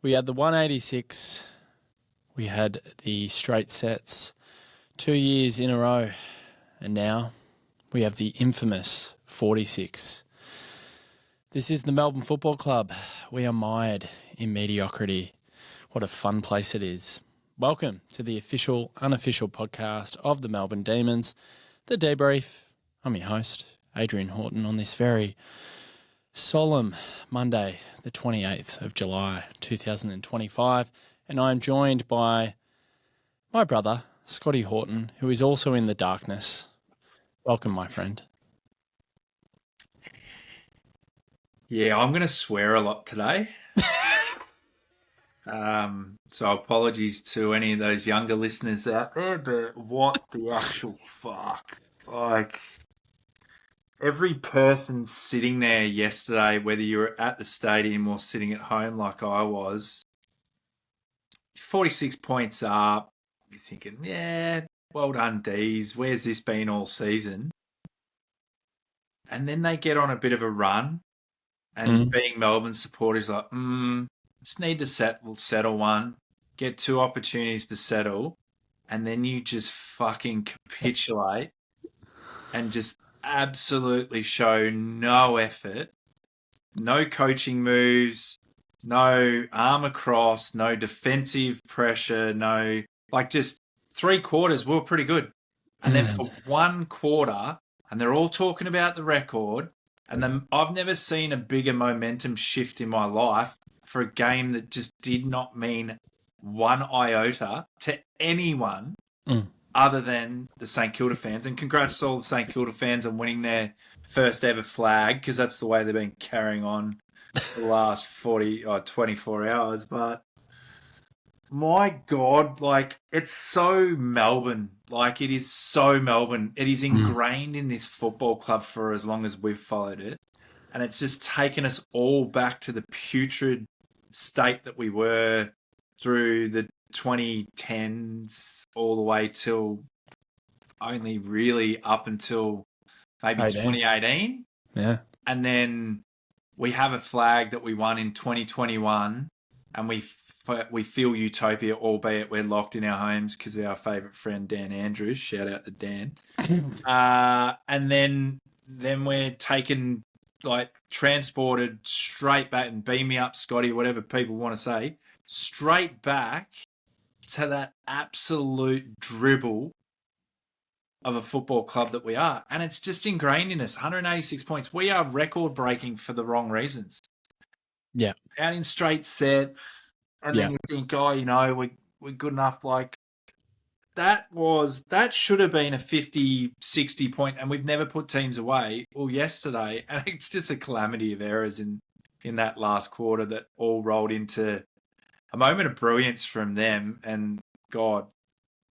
We had the 186. We had the straight sets 2 years in a row. And now we have the infamous 46. This is the Melbourne Football Club. We are mired in mediocrity. What a fun place it is. Welcome to the official, unofficial podcast of the Melbourne Demons, the DeeBrief. I'm your host, Adrian Horton, on this very solemn Monday, the 28th of July, 2025. And I'm joined by my brother, Scotty Horton, who is also in the darkness. Welcome, my friend. Yeah, I'm going to swear a lot today. So apologies to any of those younger listeners out there, but what the actual fuck? Like, every person sitting there yesterday, whether you were at the stadium or sitting at home like I was, 46 points up, you're thinking, yeah, well done, D's. Where's this been all season? And then they get on a bit of a run, and being Melbourne supporters, like, just need to settle one, get two opportunities to settle, and then you just fucking capitulate and just absolutely show no effort, no coaching moves, no arm across, no defensive pressure, just 3 quarters we were pretty good. And then for 1 quarter, and they're all talking about the record, and then I've never seen a bigger momentum shift in my life for a game that just did not mean one iota to anyone other than the St Kilda fans. And congrats to all the St Kilda fans on winning their first ever flag, because that's the way they've been carrying on the last 24 hours. But my God, like, it's so Melbourne. Like, it is so Melbourne. It is ingrained in this football club for as long as we've followed it. And it's just taken us all back to the putrid state that we were through the 2010s all the way till only really up until maybe 2018. Yeah. And then we have a flag that we won in 2021, and we feel utopia, albeit we're locked in our homes because of our favourite friend Dan Andrews. Shout out to Dan. And then we're taken, like, transported straight back, and beam me up, Scotty, whatever people want to say, straight back to that absolute dribble of a football club that we are. And it's just ingrained in us. 186 points. We are record breaking for the wrong reasons. Yeah. Out in straight sets. And then you think, we're good enough. Like, that should have been a 50, 60 point, and we've never put teams away. Well, yesterday, and it's just a calamity of errors in that last quarter that all rolled into a moment of brilliance from them. And God,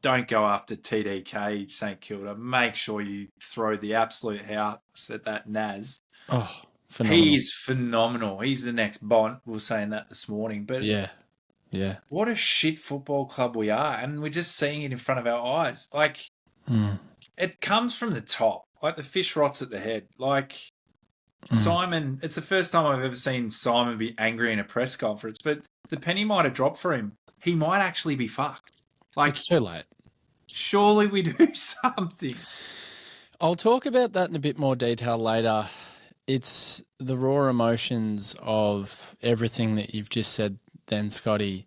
don't go after TDK, St Kilda. Make sure you throw the absolute house at that Naz. Oh, phenomenal. He is phenomenal. He's the next Bond. We were saying that this morning. But yeah. What a shit football club we are. And we're just seeing it in front of our eyes. Like, it comes from the top. Like, the fish rots at the head. Like, Simon, it's the first time I've ever seen Simon be angry in a press conference, but the penny might have dropped for him. He might actually be fucked. Like, it's too late. Surely we do something. I'll talk about that in a bit more detail later. It's the raw emotions of everything that you've just said then, Scotty.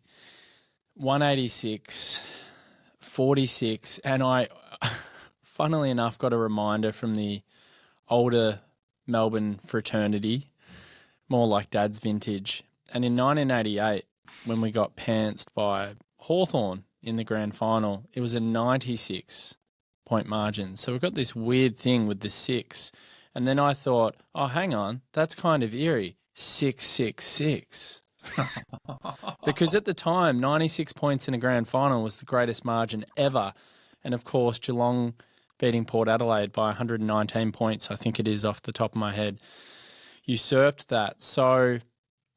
186, 46, and I, funnily enough, got a reminder from the older Melbourne fraternity, more like Dad's vintage. And in 1988, when we got pantsed by Hawthorn in the grand final, it was a 96-point margin. So we've got this weird thing with the 6. And then I thought, oh, hang on, that's kind of eerie. 666. Because at the time, 96 points in a grand final was the greatest margin ever. And, of course, Geelong beating Port Adelaide by 119 points, I think it is off the top of my head, usurped that. So,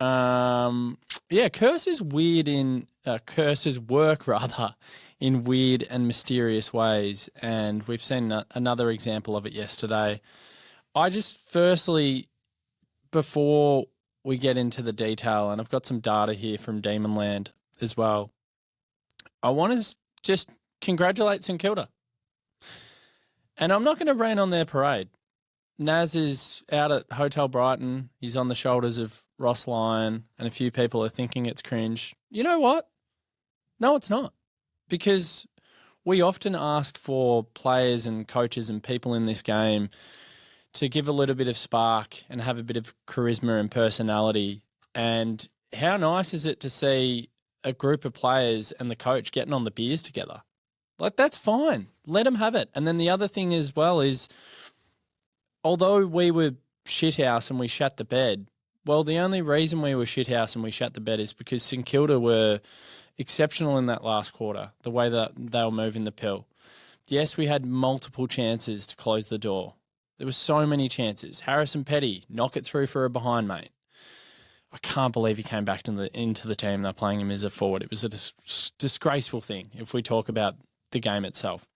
curses work in weird and mysterious ways. And we've seen another example of it yesterday. I just, firstly, before we get into the detail, and I've got some data here from Demonland as well, I want to just congratulate St Kilda. And I'm not going to rain on their parade. Naz is out at Hotel Brighton. He's on the shoulders of Ross Lyon, and a few people are thinking it's cringe. You know what? No, it's not. Because we often ask for players and coaches and people in this game to give a little bit of spark and have a bit of charisma and personality. And how nice is it to see a group of players and the coach getting on the beers together? Like, that's fine. Let them have it. And then the other thing as well is, although we were shithouse and we shat the bed, well, the only reason we were shithouse and we shat the bed is because St Kilda were exceptional in that last quarter, the way that they were moving the pill. Yes, we had multiple chances to close the door. There were so many chances. Harrison Petty, knock it through for a behind, mate. I can't believe he came back into the team. They're playing him as a forward. It was a disgraceful thing if we talk about the game itself.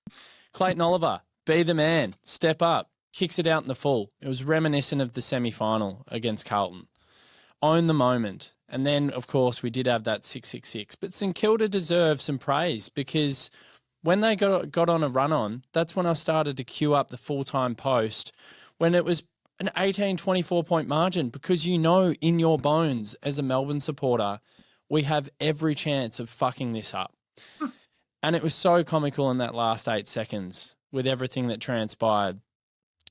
Clayton Oliver, be the man, step up, kicks it out in the full. It was reminiscent of the semi-final against Carlton. Own the moment. And then, of course, we did have that 666. But St Kilda deserves some praise because when they got on a run-on, that's when I started to queue up the full-time post when it was an 18, 24-point margin, because you know in your bones as a Melbourne supporter, we have every chance of fucking this up. And it was so comical in that last 8 seconds with everything that transpired.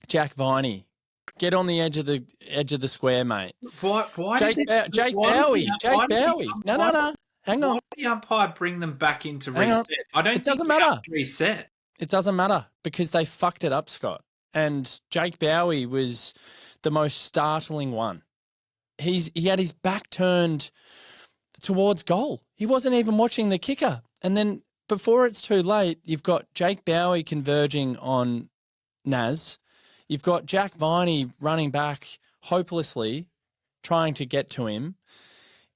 Jack Viney, get on the edge of the square, mate. Why Jake Bowie. No. Hang on. Why did the umpire bring them back into reset? I don't think doesn't matter. Reset. It doesn't matter because they fucked it up, Scott. And Jake Bowie was the most startling one. He had his back turned towards goal. He wasn't even watching the kicker. And then before it's too late, you've got Jake Bowie converging on Naz. You've got Jack Viney running back hopelessly, trying to get to him.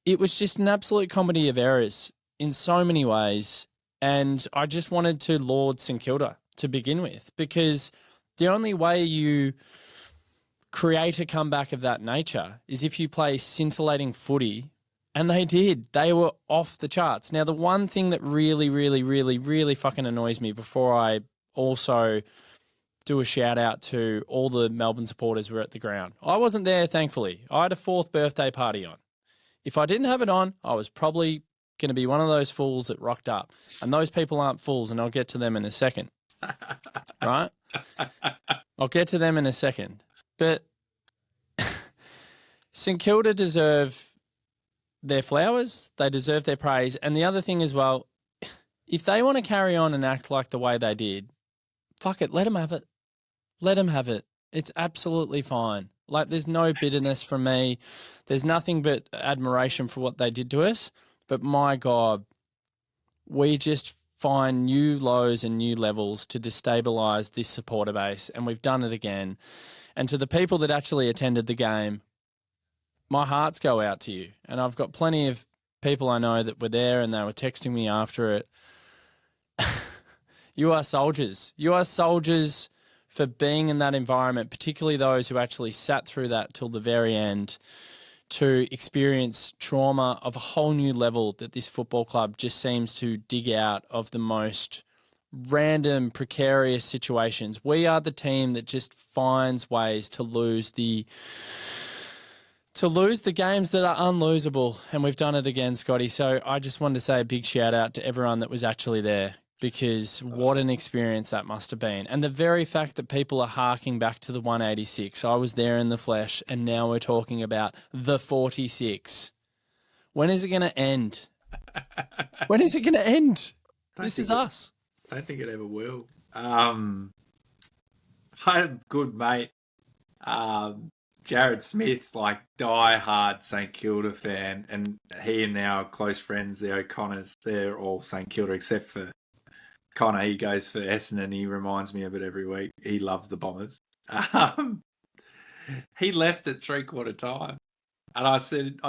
It was just an absolute comedy of errors in so many ways. And I just wanted to laud St Kilda to begin with, because the only way you create a comeback of that nature is if you play scintillating footy, and they did. They were off the charts. Now, the one thing that really, really, really, really fucking annoys me, before I also do a shout out to all the Melbourne supporters who were at the ground. I wasn't there, thankfully. I had a 4th birthday party on. If I didn't have it on, I was probably going to be one of those fools that rocked up. And those people aren't fools, and I'll get to them in a second. Right? I'll get to them in a second. But St Kilda deserve their flowers. They deserve their praise. And the other thing as well, if they want to carry on and act like the way they did, fuck it, let them have it. Let them have it. It's absolutely fine. Like, there's no bitterness from me. There's nothing but admiration for what they did to us. But my God, we just find new lows and new levels to destabilise this supporter base, and we've done it again. And to the people that actually attended the game, my hearts go out to you. And I've got plenty of people I know that were there, and they were texting me after it. You are soldiers. You are soldiers for being in that environment, particularly those who actually sat through that till the very end, to experience trauma of a whole new level that this football club just seems to dig out of the most random, precarious situations. We are the team that just finds ways to lose the games that are unlosable, and we've done it again, Scotty. So I just wanted to say a big shout out to everyone that was actually there, because what an experience that must have been. And the very fact that people are harking back to the 186, I was there in the flesh, and now we're talking about the 46. When is it going to end? When is it going to end? This is us. I don't think it ever will. I had a good mate, Jared Smith, like die-hard St Kilda fan, and he and our close friends, the O'Connors, they're all St Kilda except for Connor. He goes for Essendon. He reminds me of it every week. He loves the Bombers. He left at 3/4 time. And I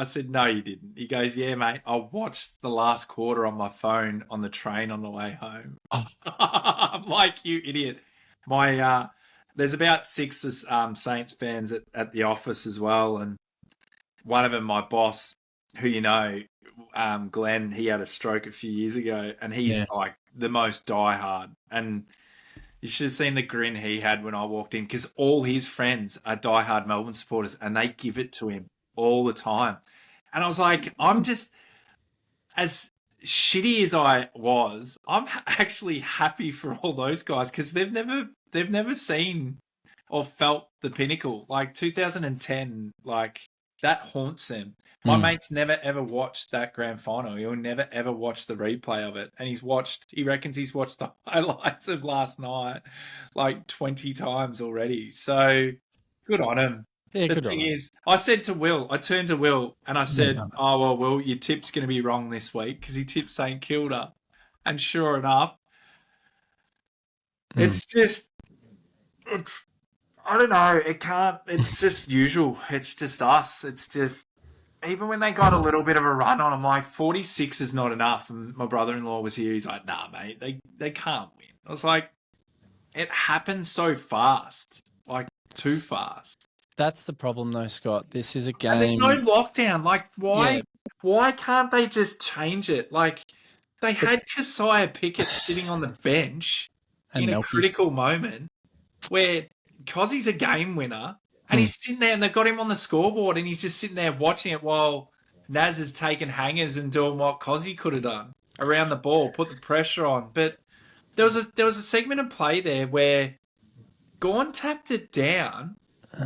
said, no, you didn't. He goes, yeah, mate, I watched the last quarter on my phone on the train on the way home. Oh. I'm like, you idiot. There's about 6 Saints fans at the office as well. And one of them, my boss, who Glenn, he had a stroke a few years ago, and he's like the most diehard. And you should have seen the grin he had when I walked in, because all his friends are diehard Melbourne supporters, and they give it to him all the time. And I was like, I'm just, as shitty as I was, I'm actually happy for all those guys, because they've never seen or felt the pinnacle. Like 2010, like that haunts them. My mate's never ever watched that grand final. He'll never ever watch the replay of it. And he reckons he's watched the highlights of last night like 20 times already. So good on him. Yeah, the thing is, I turned to Will and I said, "Oh, well, Will, your tip's going to be wrong this week," because he tipped St Kilda. And sure enough, it's I don't know. It's just usual. It's just us. It's just, even when they got a little bit of a run on, I'm like, 46 is not enough. And my brother-in-law was here. He's like, "Nah, mate, they can't win." I was like, it happens so fast, like too fast. That's the problem, though, Scott. This is a game. And there's no lockdown. Like, why can't they just change it? Like, they had Keziah Pickett sitting on the bench in a critical moment where Cozzie's a game winner, and he's sitting there, and they've got him on the scoreboard, and he's just sitting there watching it while Naz is taking hangers and doing what Cozzie could have done around the ball, put the pressure on. But there was a segment of play there where Gawn tapped it down,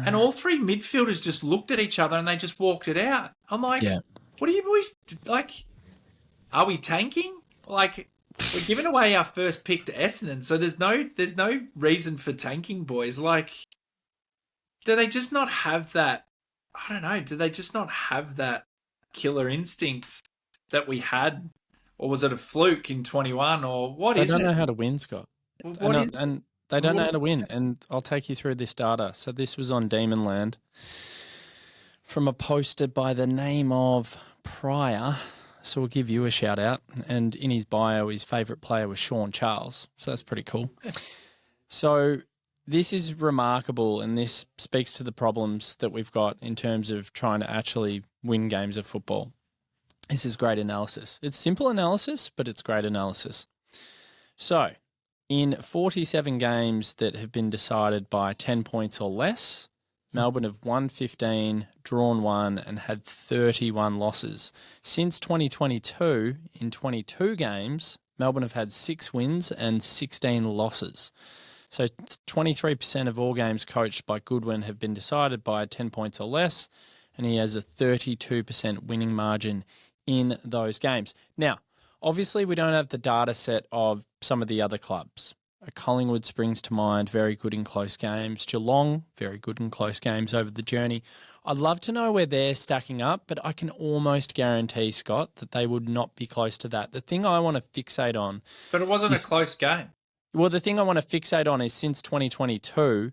and all three midfielders just looked at each other and they just walked it out. I'm like, what are you boys, like, are we tanking? Like, we're giving away our first pick to Essendon, so there's no reason for tanking, boys. Like, do they just not have that, I don't know, do they just not have that killer instinct that we had? Or was it a fluke in 21, or what is it? They don't know how to win, Scott. And they don't know how to win. And I'll take you through this data. So this was on Demonland from a poster by the name of Pryor. So we'll give you a shout out. And in his bio, his favourite player was Sean Charles. So that's pretty cool. So this is remarkable, and this speaks to the problems that we've got in terms of trying to actually win games of football. This is great analysis. It's simple analysis, but it's great analysis. So in 47 games that have been decided by 10 points or less, Melbourne have won 15, drawn 1, and had 31 losses. Since 2022, in 22 games, Melbourne have had 6 wins and 16 losses. So 23% of all games coached by Goodwin have been decided by 10 points or less, and he has a 32% winning margin in those games. Now, obviously, we don't have the data set of some of the other clubs. Collingwood springs to mind, very good in close games. Geelong, very good in close games over the journey. I'd love to know where they're stacking up, but I can almost guarantee, Scott, that they would not be close to that. The thing I want to fixate on... But it wasn't a close game. Well, the thing I want to fixate on is since 2022...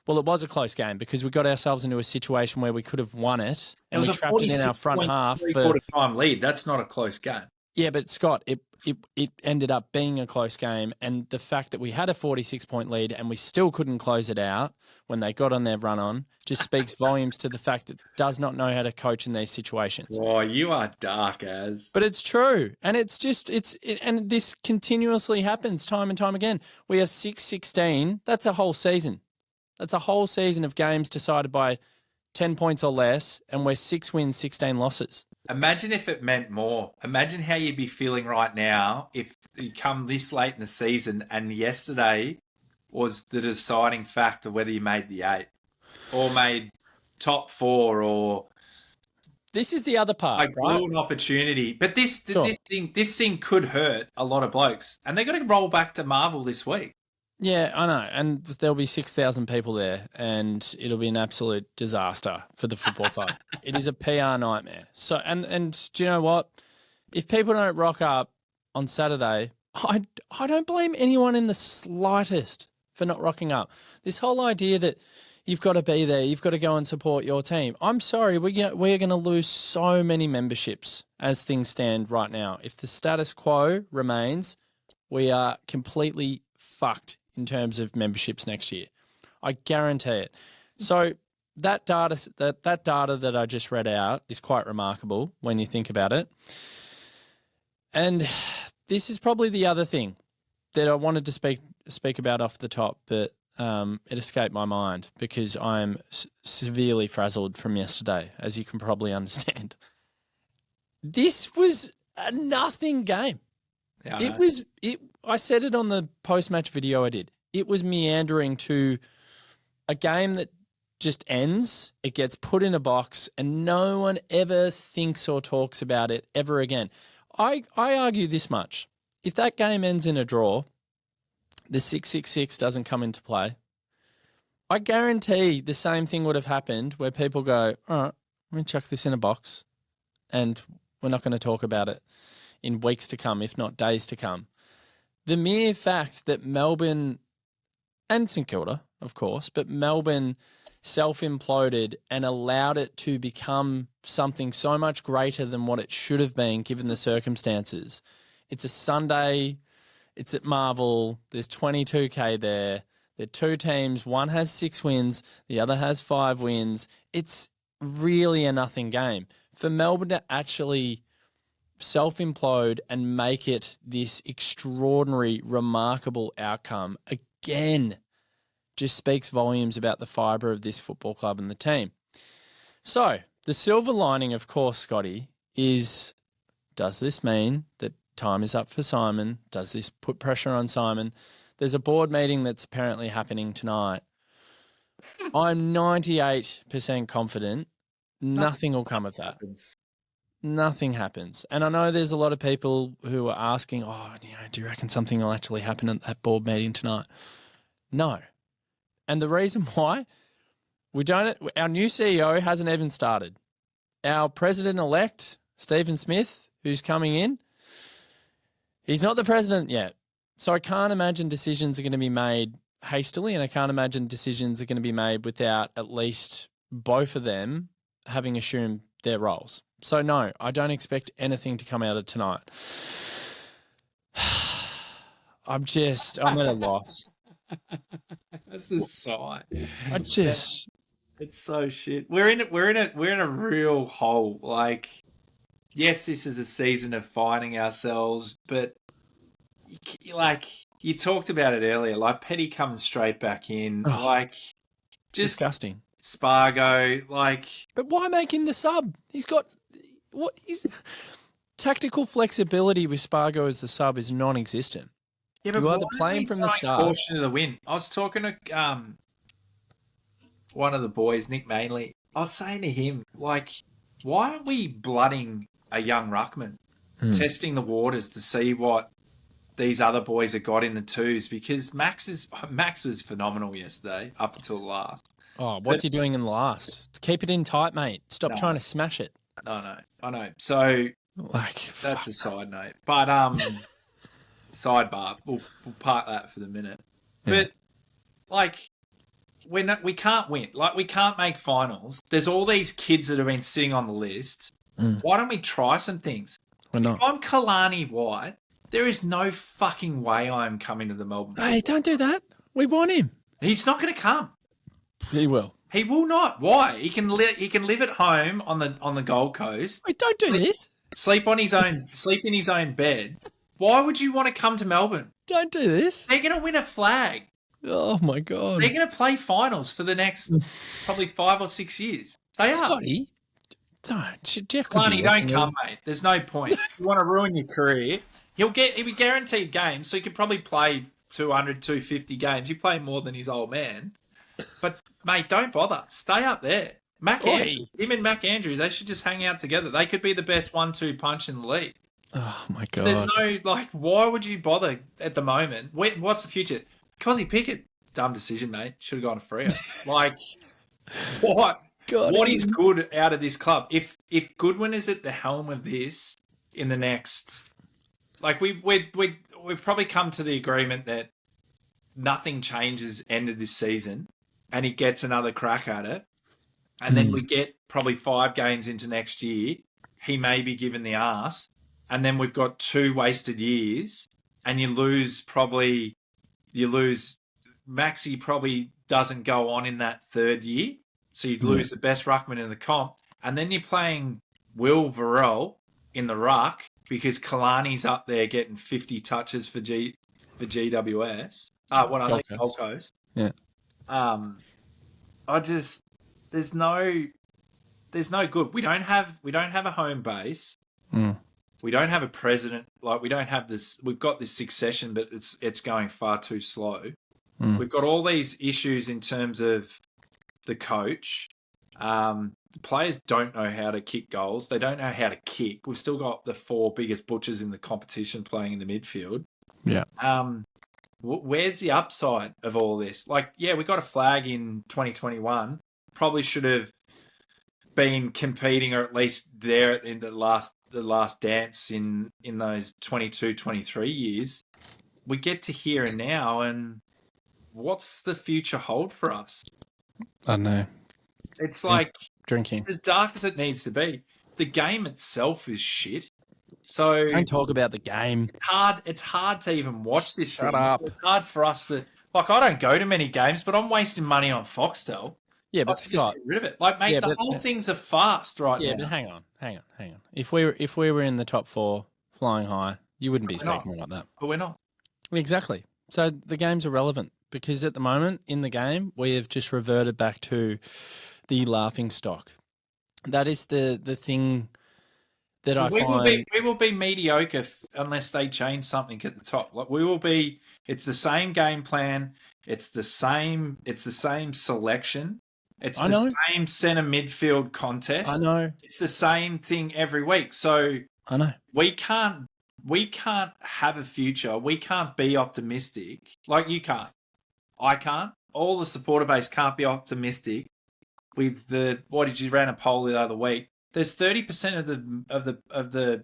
Well, it was a close game because we got ourselves into a situation where we could have won it. It was we a trapped it in our front half. Quarter time lead. That's not a close game. Yeah, but Scott, it ended up being a close game, and the fact that we had a 46-point lead and we still couldn't close it out when they got on their run on just speaks volumes to the fact that it does not know how to coach in these situations. Oh, you are dark, Az. But it's true, and and this continuously happens time and time again. We are 6-16. That's a whole season. That's a whole season of games decided by 10 points or less, and we're 6 wins, 16 losses. Imagine if it meant more. Imagine how you'd be feeling right now if you come this late in the season and yesterday was the deciding factor whether you made the 8 or made top 4 or... This is the other part, like, right? Blew an opportunity. But this thing could hurt a lot of blokes. And they're going to roll back to Marvel this week. Yeah, I know. And there'll be 6,000 people there, and it'll be an absolute disaster for the football club. It is a PR nightmare. So, and do you know what? If people don't rock up on Saturday, I don't blame anyone in the slightest for not rocking up. This whole idea that you've got to be there, you've got to go and support your team. I'm sorry, we're going to lose so many memberships as things stand right now. If the status quo remains, we are completely fucked in terms of memberships next year. I guarantee it. So that data that I just read out is quite remarkable when you think about it. And this is probably the other thing that I wanted to speak about off the top, but it escaped my mind because I'm severely frazzled from yesterday, as you can probably understand. This was a nothing game. Yeah, I said it on the post-match video I did. It was meandering to a game that just ends, it gets put in a box, and no one ever thinks or talks about it ever again. I argue this much. If that game ends in a draw, the 666 doesn't come into play. I guarantee the same thing would have happened where people go, all right, let me chuck this in a box and we're not going to talk about it in weeks to come, if not days to come. The mere fact that Melbourne and St Kilda, of course, but Melbourne self-imploded and allowed it to become something so much greater than what it should have been given the circumstances. It's a Sunday. It's at Marvel. There's 22K there. There are two teams. One has 6 wins. The other has 5 wins. It's really a nothing game. For Melbourne to actually self-implode and make it this extraordinary, remarkable outcome, again, just speaks volumes about the fibre of this football club and the team. So the silver lining, of course, Scotty, is does this mean that time is up for Simon? Does this put pressure on Simon? There's a board meeting that's apparently happening tonight. I'm 98% confident nothing will come of that. Nothing happens. And I know there's a lot of people who are asking, do you reckon something will actually happen at that board meeting tonight? No. And the reason why, our new CEO hasn't even started. Our president-elect, Stephen Smith, who's coming in, he's not the president yet. So I can't imagine decisions are going to be made hastily, and I can't imagine decisions are going to be made without at least both of them having assumed their roles. So no, I don't expect anything to come out of tonight. I'm at a loss. That's the sigh. It's so shit. We're in a real hole. Like, yes, this is a season of finding ourselves, but like you talked about it earlier, like Petty coming straight back in, like just disgusting. Spargo, like. But why make him the sub? Tactical flexibility with Spargo as the sub is non-existent. Yeah, but you either play him from the start. Portion of the win. I was talking to one of the boys, Nick Manley. I was saying to him, like, why aren't we blooding a young ruckman, testing the waters to see what these other boys have got in the twos? Because Max was phenomenal yesterday up until the last. Oh, what's he doing in the last? Keep it in tight, mate. Stop trying to smash it. I know. So that's a side note, but sidebar. We'll park that for the minute. Yeah. But like, we can't win. Like, we can't make finals. There's all these kids that have been sitting on the list. Why don't we try some things? We're not. If I'm Kalani White, there is no fucking way I'm coming to the Melbourne. Hey, don't do that. We want him. He's not going to come. He will. He will not. Why? He can live at home on the Gold Coast. Wait, don't do this. Sleep in his own bed. Why would you want to come to Melbourne? Don't do this. They're going to win a flag. Oh my God. They're going to play finals for the next probably 5 or 6 years. They are. Scotty, Jeff could Kalani, don't come, mate. There's no point. If you want to ruin your career, he'll be guaranteed games, so he could probably play 200, 250 games. You play more than his old man. But, mate, don't bother. Stay up there. Him and Mac Andrews, they should just hang out together. They could be the best 1-2 punch in the league. Oh, my God. There's no, why would you bother at the moment? What's the future? Cozzy Pickett, dumb decision, mate. Should have gone to Freo. What? What is good out of this club? If Goodwin is at the helm of this in the next, we've probably come to the agreement that nothing changes end of this season, and he gets another crack at it, and then we get probably 5 games into next year, he may be given the arse, and then we've got 2 wasted years, and you lose. Maxi probably doesn't go on in that 3rd year. So you'd lose the best ruckman in the comp. And then you're playing Will Varell in the ruck because Kalani's up there getting 50 touches for GWS. What are they? Gold Coast. Yeah. There's no good. We don't have a home base. We don't have a president. Like, we don't have this. We've got this succession, but it's going far too slow. We've got all these issues in terms of the coach. The players don't know how to kick goals. They don't know how to kick. We've still got the 4 biggest butchers in the competition playing in the midfield. Yeah. Where's the upside of all this? Like, yeah, we got a flag in 2021. Probably should have been competing, or at least there in the last dance in those 22, 23 years. We get to here and now, and what's the future hold for us? I don't know. It's like drinking. It's as dark as it needs to be. The game itself is shit. So don't talk about the game. It's hard to even watch this. Shut up. So it's hard for us to, like, I don't go to many games, but I'm wasting money on Foxtel. Yeah, but Scott, get rid of it. Like, mate, the whole thing's a fast right now. Yeah, but hang on. If we were in the top 4 flying high, you wouldn't be speaking like that. But we're not. Exactly. So the game's irrelevant because at the moment in the game, we have just reverted back to the laughing stock. That is the thing that I find. We will be mediocre unless they change something at the top. Like, we will be. It's the same game plan. It's the same selection. It's the same centre midfield contest. I know. It's the same thing every week. So I know. We can't have a future. We can't be optimistic. Like, you can't. I can't. All the supporter base can't be optimistic with what did you ran a poll the other week? There's 30% of the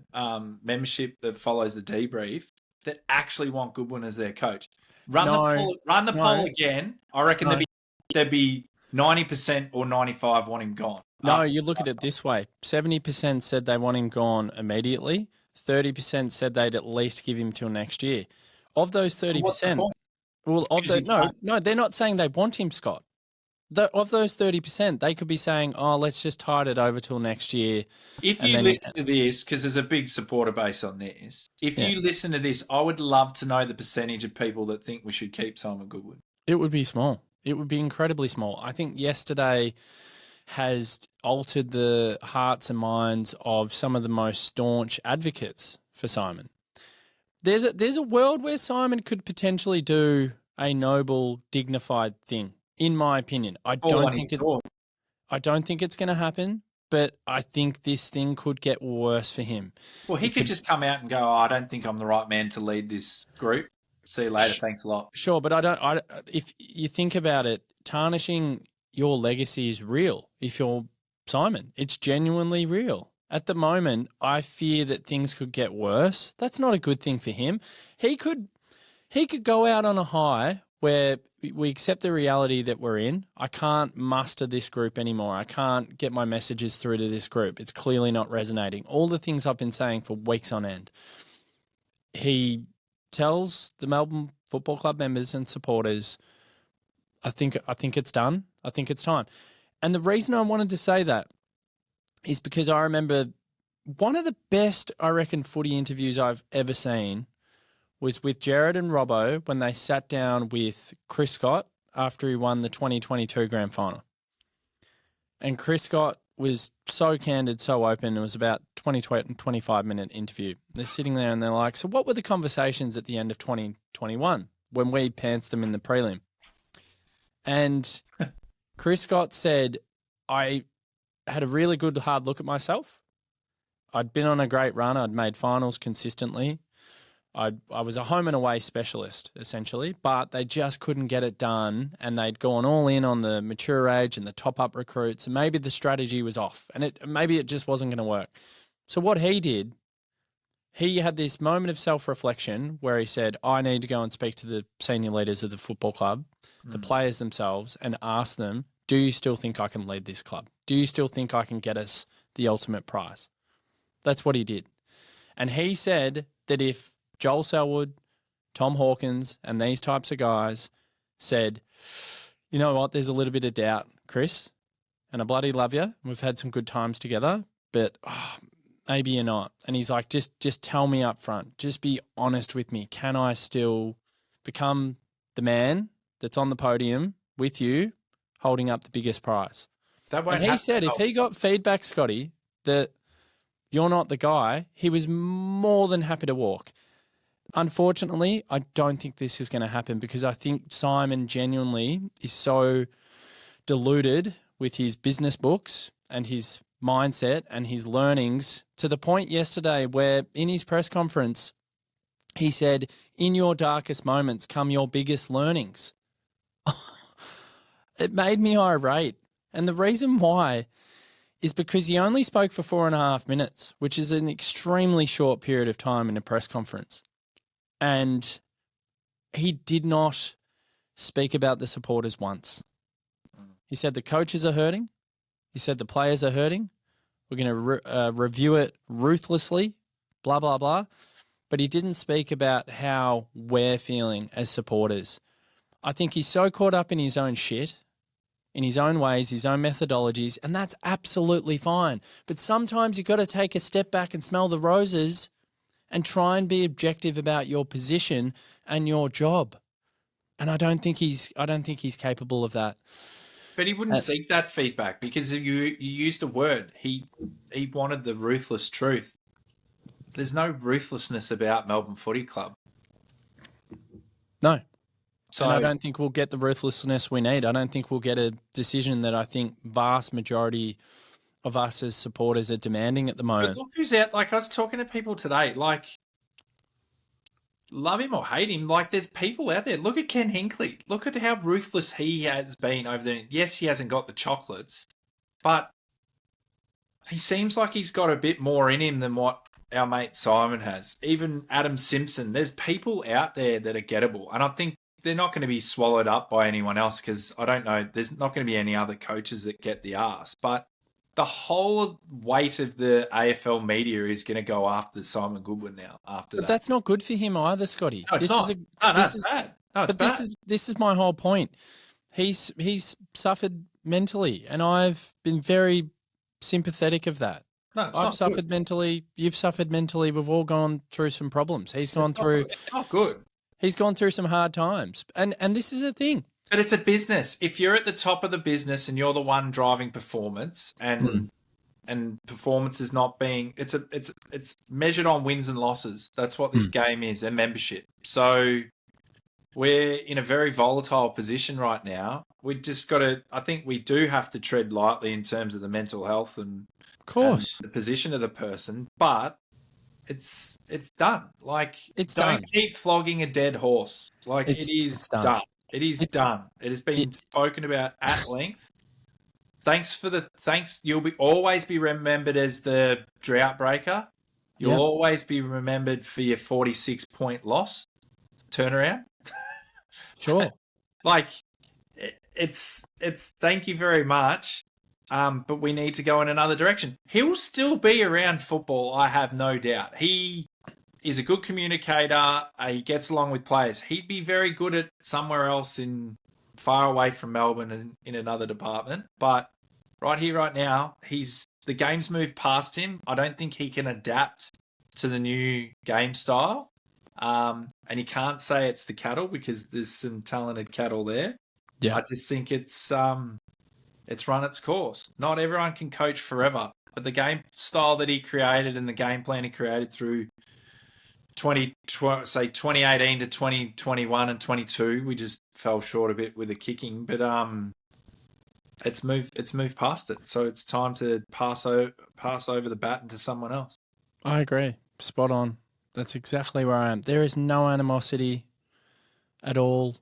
membership that follows the DeeBrief that actually want Goodwin as their coach. Run the poll again. I reckon there'd be 90% or 95% want him gone. No, you look at it this way. 70% said they want him gone immediately. 30% said they'd at least give him till next year. Of those 30%, no, they're not saying they want him, Scott. Of those 30%, they could be saying, "Oh, let's just tide it over till next year." If you listen to this, because there's a big supporter base on this, if you listen to this, I would love to know the percentage of people that think we should keep Simon Goodwin. It would be small. It would be incredibly small. I think yesterday has altered the hearts and minds of some of the most staunch advocates for Simon. There's a world where Simon could potentially do a noble, dignified thing. In my opinion, I don't think it's going to happen, but I think this thing could get worse for him. Well, he could just come out and go, I don't think I'm the right man to lead this group. See you later. Thanks a lot. Sure, but if you think about it, tarnishing your legacy is real. If you're Simon, it's genuinely real. At the moment, I fear that things could get worse. That's not a good thing for him. He could go out on a high where we accept the reality that we're in. I can't muster this group anymore. I can't get my messages through to this group. It's clearly not resonating. All the things I've been saying for weeks on end. He tells the Melbourne Football Club members and supporters, I think it's done. I think it's time. And the reason I wanted to say that is because I remember one of the best, I reckon, footy interviews I've ever seen was with Jared and Robbo when they sat down with Chris Scott after he won the 2022 grand final. And Chris Scott was so candid, so open. It was about 25-minute interview. They're sitting there and they're like, so what were the conversations at the end of 2021 when we pantsed them in the prelim? And Chris Scott said, I had a really good hard look at myself. I'd been on a great run. I'd made finals consistently. I was a home and away specialist, essentially, but they just couldn't get it done, and they'd gone all in on the mature age and the top-up recruits, and maybe the strategy was off, and maybe it just wasn't going to work. So what he did, he had this moment of self-reflection where he said, I need to go and speak to the senior leaders of the football club, the players themselves, and ask them, do you still think I can lead this club? Do you still think I can get us the ultimate prize? That's what he did. And he said that if Joel Selwood, Tom Hawkins, and these types of guys said, you know what, there's a little bit of doubt, Chris, and I bloody love you. We've had some good times together, but maybe you're not. And he's like, just tell me up front. Just be honest with me. Can I still become the man that's on the podium with you holding up the biggest prize? That won't And he happen. said if he got feedback, Scotty, that you're not the guy, he was more than happy to walk. Unfortunately, I don't think this is going to happen because I think Simon genuinely is so deluded with his business books and his mindset and his learnings to the point yesterday where in his press conference, he said, in your darkest moments come your biggest learnings. It made me irate. And the reason why is because he only spoke for 4.5 minutes, which is an extremely short period of time in a press conference. And he did not speak about the supporters once. He said the coaches are hurting. He said the players are hurting. We're going to review it ruthlessly, blah, blah, blah. But he didn't speak about how we're feeling as supporters. I think he's so caught up in his own shit, in his own ways, his own methodologies, and that's absolutely fine. But sometimes you've got to take a step back and smell the roses and try and be objective about your position and your job. And I don't think he's capable of that. But he wouldn't seek that feedback because you used a word. He wanted the ruthless truth. There's no ruthlessness about Melbourne Footy Club. No. So and I don't think we'll get the ruthlessness we need. I don't think we'll get a decision that I think vast majority of us as supporters are demanding at the moment. But look who's out. Like, I was talking to people today, like, love him or hate him, like, there's people out there. Look at Ken Hinkley. Look at how ruthless he has been over there. Yes, he hasn't got the chocolates, but he seems like he's got a bit more in him than what our mate Simon has. Even Adam Simpson. There's people out there that are gettable, and I think they're not going to be swallowed up by anyone else because I don't know. There's not going to be any other coaches that get the arse, but the whole weight of the AFL media is going to go after Simon Goodwin now. But that's not good for him either, Scotty. No, it's not. It's bad. No, it's bad. This is my whole point. He's suffered mentally, and I've been very sympathetic of that. No, I've suffered mentally. You've suffered mentally. We've all gone through some problems. He's gone through. It's not good. He's gone through some hard times, and this is the thing. But it's a business. If you're at the top of the business and you're the one driving performance, and performance is not being, it's measured on wins and losses. That's what this game is, and membership. So we're in a very volatile position right now. We just got to. I think we do have to tread lightly in terms of the mental health and, of course, and the position of the person, but. It's done. Like, don't keep flogging a dead horse. Like, it is done. It is done. It has been spoken about at length. Thanks. You'll always be remembered as the drought breaker. You'll always be remembered for your 46-point loss turnaround. Sure. Like, it's thank you very much. But we need to go in another direction. He'll still be around football, I have no doubt. He is a good communicator. He gets along with players. He'd be very good at somewhere else far away from Melbourne and in another department. But right here, right now, the game's moved past him. I don't think he can adapt to the new game style. And he can't say it's the cattle because there's some talented cattle there. Yeah. I just think it's run its course. Not everyone can coach forever, but the game style that he created and the game plan he created through 2018 to 2021 and 22, we just fell short a bit with the kicking, but it's moved past it. So it's time to pass over the baton to someone else. I agree. Spot on. That's exactly where I am. There is no animosity at all.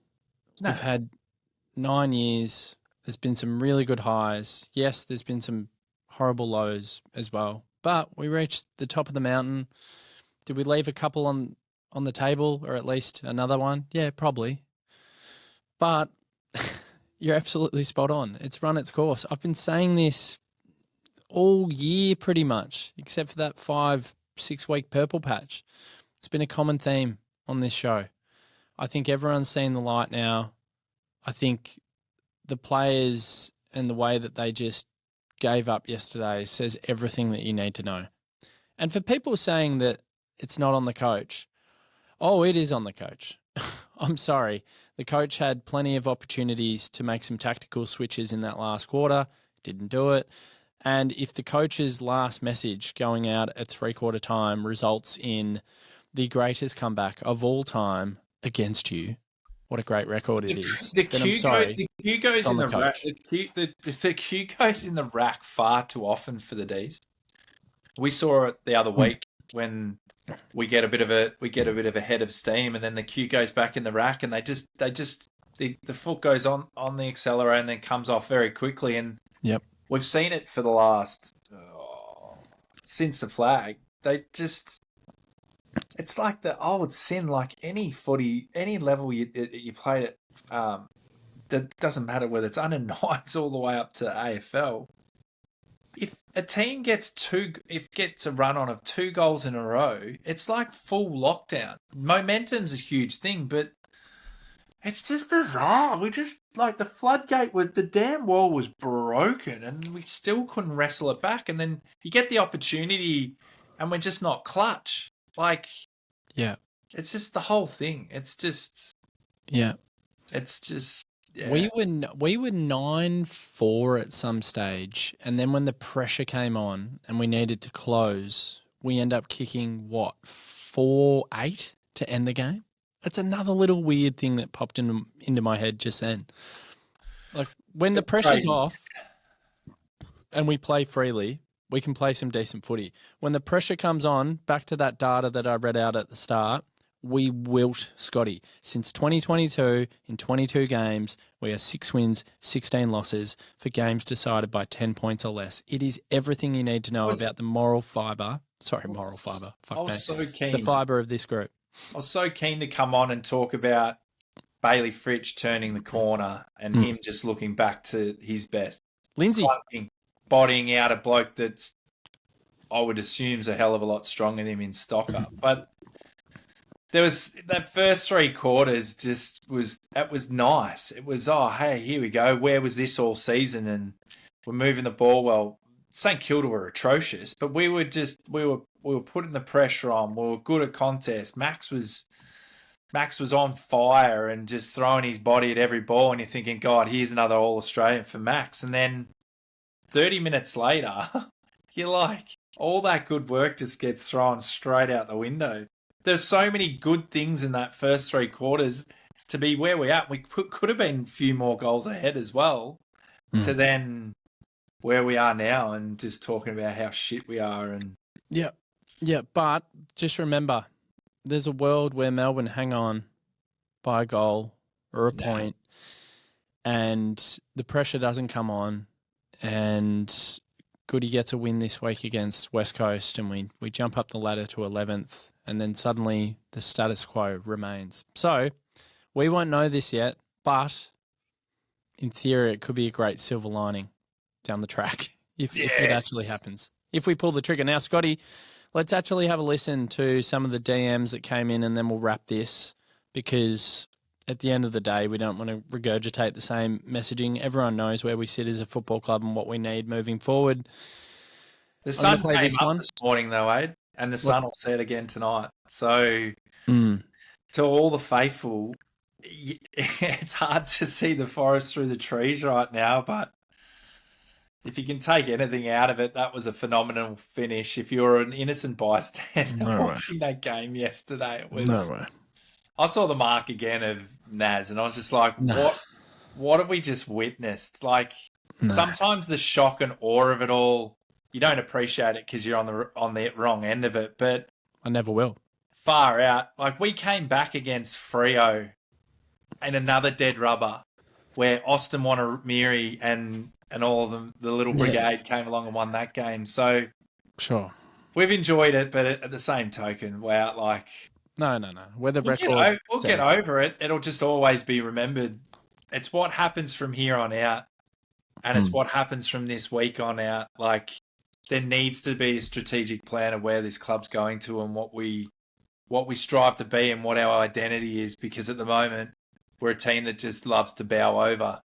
No. We've had 9 years. There's been some really good highs. Yes, there's been some horrible lows as well. But we reached the top of the mountain. Did we leave a couple on the table, or at least another one? Yeah, probably. But you're absolutely spot on. It's run its course. I've been saying this all year pretty much, except for that 5-6 week purple patch. It's been a common theme on this show. I think everyone's seen the light now. I think the players and the way that they just gave up yesterday says everything that you need to know. And for people saying that it's not on the coach, it is on the coach. I'm sorry. The coach had plenty of opportunities to make some tactical switches in that last quarter, didn't do it. And if the coach's last message going out at 3/4 time results in the greatest comeback of all time against you, what a great record it is. Then I'm sorry. The Q goes in the rack. The Q goes in the rack far too often for the D's. We saw it the other week when we get a bit of a head of steam, and then the Q goes back in the rack, and the foot goes on the accelerator and then comes off very quickly. And yep, we've seen it for the last since the flag. It's like the old sin, like any footy, any level you played it, that doesn't matter whether it's under nines all the way up to AFL. If a team gets a run on of 2 goals in a row, it's like full lockdown. Momentum's a huge thing, but it's just bizarre. We just, like, the floodgate the damn wall was broken and we still couldn't wrestle it back. And then you get the opportunity and we're just not clutch. Like, yeah, it's just the whole thing. It's just, yeah, it's just, yeah. We were 9-4 at some stage, and then when the pressure came on and we needed to close, we end up kicking 4-8 to end the game. That's another little weird thing that popped into my head just then. Like, when the pressure's off and we play freely, we can play some decent footy. When the pressure comes on, back to that data that I read out at the start, we wilt Scotty. Since 2022, in 22 games, we are 6 wins, 16 losses for games decided by 10 points or less. It is everything you need to know about the moral fibre. Sorry, moral fibre. Fuck me. So keen. The fibre of this group. I was so keen to come on and talk about Bailey Fritsch turning the corner and him just looking back to his best. Lindsay. Bodying out a bloke that's, I would assume, is a hell of a lot stronger than him in stocker. But there was that first 3 quarters that was nice. It was, hey, here we go. Where was this all season? And we're moving the ball well. St Kilda were atrocious, but we were putting the pressure on. We were good at contest. Max was on fire and just throwing his body at every ball, and you're thinking, God, here's another All-Australian for Max. And then 30 minutes later, you're like, all that good work just gets thrown straight out the window. There's so many good things in that first 3 quarters to be where we're at. We could have been a few more goals ahead as well to then where we are now and just talking about how shit we are. And Yeah, but just remember, there's a world where Melbourne hang on by a goal or a point and the pressure doesn't come on and Goody gets a win this week against West Coast and we jump up the ladder to 11th and then suddenly the status quo remains. So we won't know this yet, but in theory it could be a great silver lining down the track if it actually happens. If we pull the trigger. Now, Scotty, let's actually have a listen to some of the DMs that came in and then we'll wrap this because at the end of the day, we don't want to regurgitate the same messaging. Everyone knows where we sit as a football club and what we need moving forward. The sun came up this morning, though, Aid, and the sun will set again tonight. So to all the faithful, it's hard to see the forest through the trees right now, but if you can take anything out of it, that was a phenomenal finish. If you're an innocent bystander watching that game yesterday, it was... No way. I saw the mark again of Naz, and I was just like, what have we just witnessed? Like, sometimes the shock and awe of it all, you don't appreciate it because you're on the wrong end of it, but... I never will. Far out. Like, we came back against Freo in another dead rubber where Austin Wanamiri and all of them, the little brigade came along and won that game. So... Sure. We've enjoyed it, but at the same token, wow, like... No. We'll get over it. It'll just always be remembered. It's what happens from here on out, and it's what happens from this week on out. Like, there needs to be a strategic plan of where this club's going to and what we strive to be and what our identity is, because at the moment, we're a team that just loves to bow over.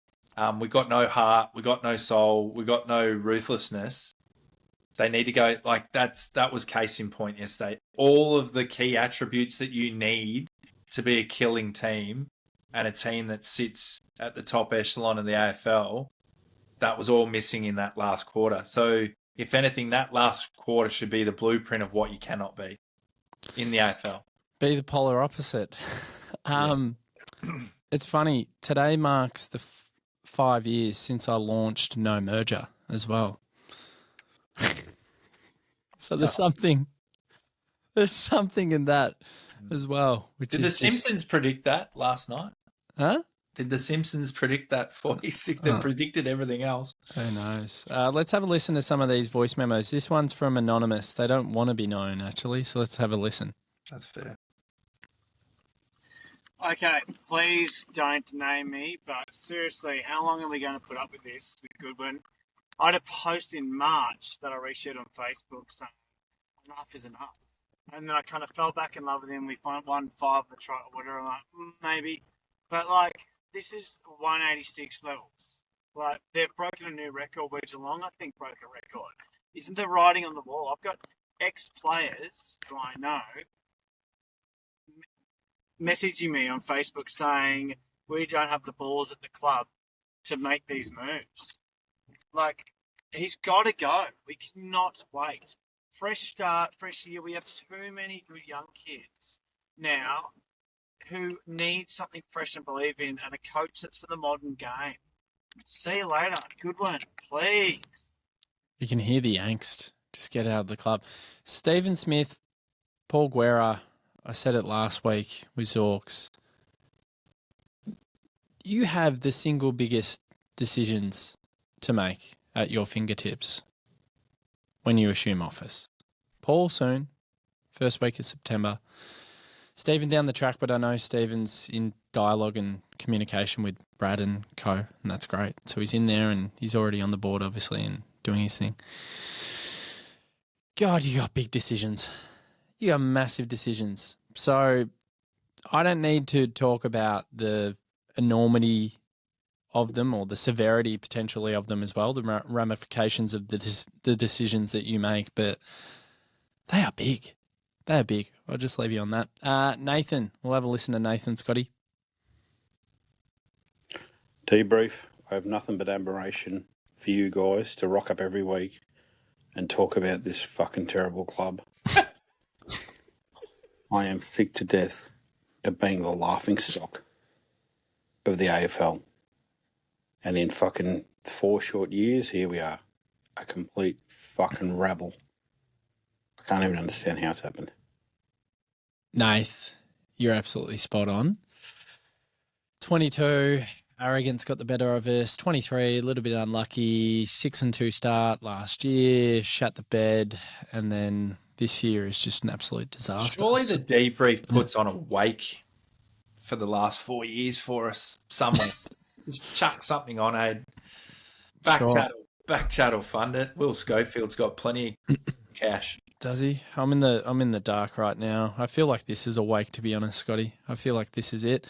We got no heart. We got no soul. We got no ruthlessness. They need to go that was case in point yesterday. All of the key attributes that you need to be a killing team and a team that sits at the top echelon of the AFL, that was all missing in that last quarter. So, if anything, that last quarter should be the blueprint of what you cannot be in the AFL. Be the polar opposite. It's funny. Today marks the 5 years since I launched No Merger as well. So there's something in that as well. Did the Simpsons predict that last night? Huh? Did the Simpsons predict that 46? They predicted everything else. Who knows? Let's have a listen to some of these voice memos. This one's from Anonymous. They don't want to be known, actually, so let's have a listen. That's fair. Okay, please don't name me, but seriously, how long are we going to put up with this with Goodwin? I had a post in March that I reshared on Facebook saying, enough is enough. And then I kind of fell back in love with him. We won 5 of the try or whatever. I'm like, maybe. But, this is 186 levels. They've broken a new record where Geelong, I think, broke a record. Isn't there writing on the wall? I've got ex-players who I know messaging me on Facebook saying, we don't have the balls at the club to make these moves. He's got to go. We cannot wait. Fresh start, fresh year. We have too many good young kids now who need something fresh and believe in, and a coach that's for the modern game. See you later. Good one, please. You can hear the angst. Just get out of the club. Stephen Smith, Paul Guerra, I said it last week with Zorks. You have the single biggest decisions to make at your fingertips when you assume office. Paul soon, first week of September. Stephen down the track, but I know Stephen's in dialogue and communication with Brad and co, and that's great. So he's in there and he's already on the board, obviously, and doing his thing. God, you got big decisions. You got massive decisions. So I don't need to talk about the enormity of them or the severity potentially of them as well, the ramifications of the decisions that you make, but they are big. They are big. I'll just leave you on that. Nathan, we'll have a listen to Nathan, Scotty. DeeBrief, I have nothing but admiration for you guys to rock up every week and talk about this fucking terrible club. I am sick to death of being the laughing stock of the AFL. And in fucking 4 short years, here we are. A complete fucking rabble. I can't even understand how it's happened. Nath, you're absolutely spot on. 22, arrogance got the better of us. 23, a little bit unlucky. 6-2 start last year, shut the bed, and then this year is just an absolute disaster. Surely the DeeBrief puts on a wake for the last 4 years for us somewhere. Just chuck something on, Aid. Back chat will fund it. Will Schofield's got plenty of cash. Does he? I'm in the dark right now. I feel like this is a wake, to be honest, Scotty. I feel like this is it.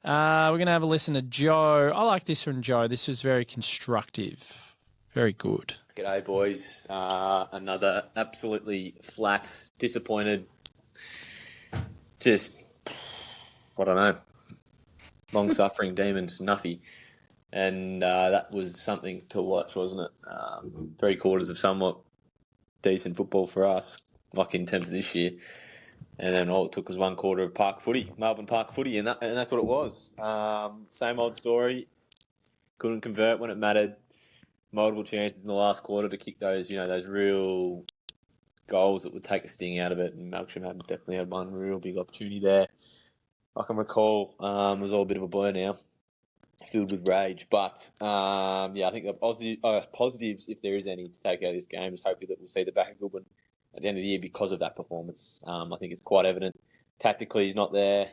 We're going to have a listen to Joe. I like this from Joe. This was very constructive. Very good. G'day, boys. Another absolutely flat, disappointed, just, I don't know, long-suffering demons, nuffy. And that was something to watch, wasn't it? 3 quarters of somewhat decent football for us, like in terms of this year. And then all it took was 1 quarter of park footy, Melbourne park footy, and that's what it was. Same old story. Couldn't convert when it mattered. Multiple chances in the last quarter to kick those, those real goals that would take the sting out of it. And Melksham definitely had one real big opportunity there. I can recall it was all a bit of a blur now, filled with rage. But, I think the positives, if there is any, to take out of this game is hopefully that we'll see the back of Goodwin at the end of the year because of that performance. I think it's quite evident. Tactically, he's not there.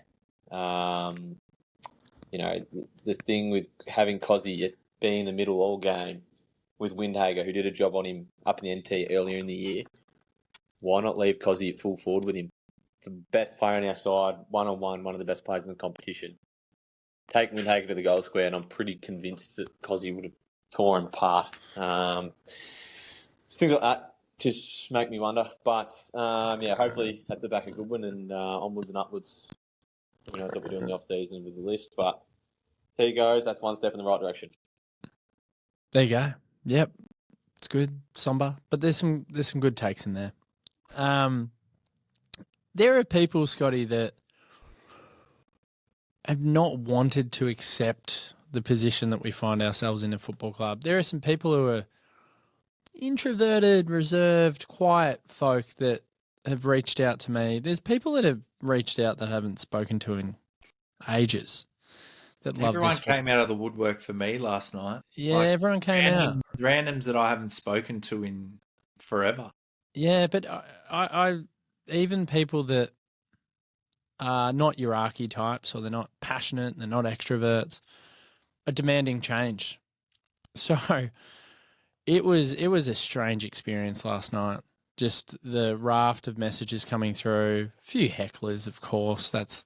The thing with having Cozzy being in the middle all game with Windhager, who did a job on him up in the NT earlier in the year, why not leave Cozzy at full forward with him? It's the best player on our side, one-on-one, one of the best players in the competition. take it to the goal square, and I'm pretty convinced that Cozzy would have tore him apart. Things like that just make me wonder. But, hopefully at the back of Goodwin and onwards and upwards. Who knows what we do in the off-season with the list. But there he goes. That's one step in the right direction. There you go. Yep. It's good, somber. But there's some good takes in there. There are people, Scotty, that have not wanted to accept the position that we find ourselves in a football club. There are some people who are introverted, reserved, quiet folk that have reached out to me. There's people that have reached out that I haven't spoken to in ages that love Everyone this. came out of the woodwork for me last night. Yeah, everyone came out. Randoms that I haven't spoken to in forever. Yeah, but I even people that are not your archetypes, or they're not passionate, they're not extroverts, are demanding change. So it was a strange experience last night. Just the raft of messages coming through, a few hecklers, of course. That's